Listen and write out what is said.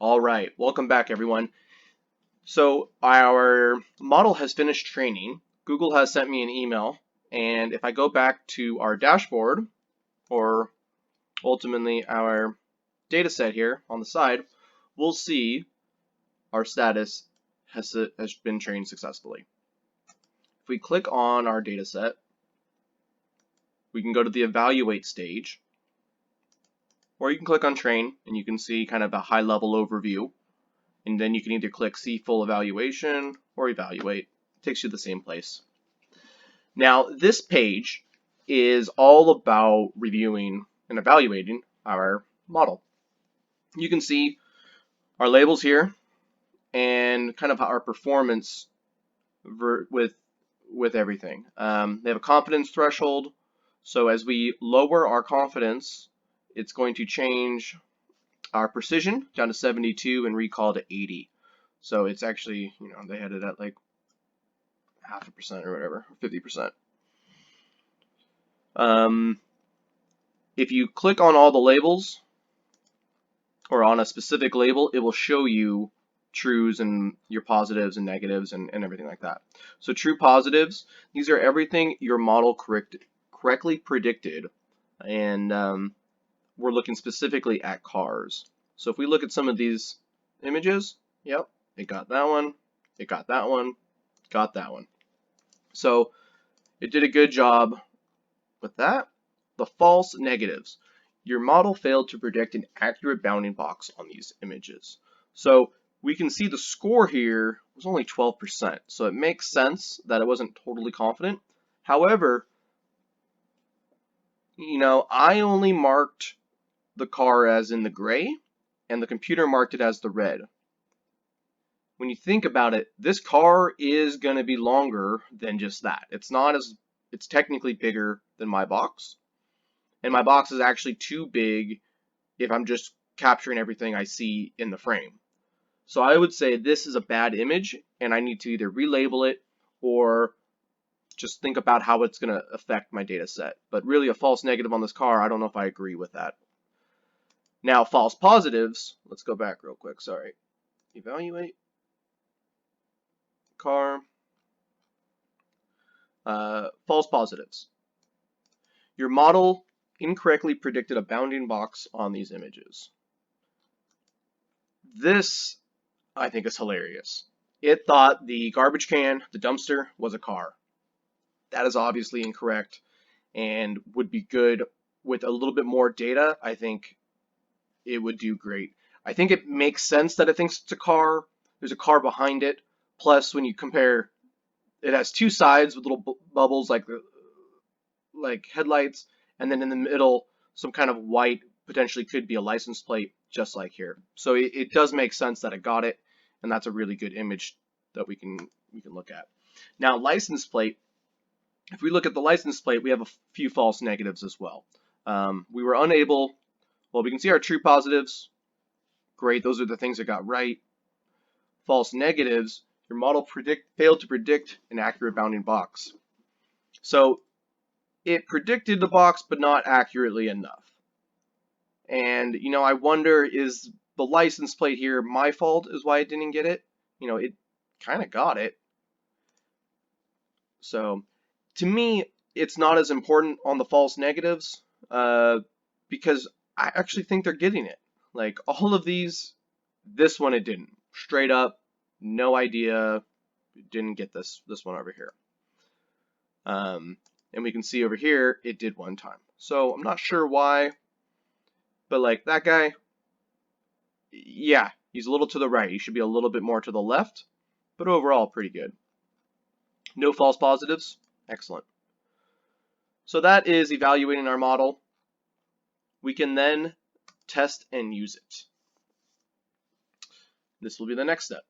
All right, welcome back everyone. So our model has finished training. Google has sent me an email, and if I go back to our dashboard, or ultimately our data set here on the side, we'll see our status has been trained successfully. If we click on our data set, we can go to the evaluate stage, or you can click on train and you can see kind of a high level overview. And then you can either click see full evaluation or evaluate. It takes you to the same place. Now this page is all about reviewing and evaluating our model. You can see our labels here and kind of our performance with everything. They have a confidence threshold, so as we lower our confidence, it's going to change our precision down to 72 and recall to 80. So it's actually, they had it at like 0.5% or whatever, 50%. If you click on all the labels or on a specific label, it will show you trues and your positives and negatives and everything like that. So true positives, these are everything your model correctly predicted, and we're looking specifically at cars. So if we look at some of these images, yep, it got that one, it got that one, got that one. So it did a good job with that. The false negatives. Your model failed to predict an accurate bounding box on these images. So we can see the score here was only 12%. So it makes sense that it wasn't totally confident. However, I only marked the car as in the gray, and the computer marked it as the red. When you think about it, this car is going to be longer than just that. It's technically bigger than my box, and my box is actually too big if I'm just capturing everything I see in the frame. So I would say this is a bad image, and I need to either relabel it or just think about how it's going to affect my data set. But really, a false negative on this car, I don't know if I agree with that. Now, false positives, let's go back real quick, sorry. Evaluate, car, false positives. Your model incorrectly predicted a bounding box on these images. This, I think, is hilarious. It thought the garbage can, the dumpster, was a car. That is obviously incorrect and would be good with a little bit more data. I think it would do great. I think it makes sense that it thinks it's a car. There's a car behind it. Plus, when you compare, it has two sides with little bubbles like headlights, and then in the middle, some kind of white, potentially could be a license plate, just like here. So it does make sense that it got it, and that's a really good image that we can look at. Now, license plate. If we look at the license plate, we have a few false negatives as well. We were unable. Well, we can see our true positives. Great, those are the things that got right. False negatives, your model failed to predict an accurate bounding box. So it predicted the box, but not accurately enough. And, I wonder, is the license plate here my fault is why it didn't get it? It kind of got it. So to me, it's not as important on the false negatives because I actually think they're getting it. Like all of these, this one it didn't. Straight up, no idea, didn't get this one over here. And we can see over here, it did one time. So I'm not sure why, but like that guy, yeah, he's a little to the right. He should be a little bit more to the left, but overall pretty good. No false positives, excellent. So that is evaluating our model. We can then test and use it. This will be the next step.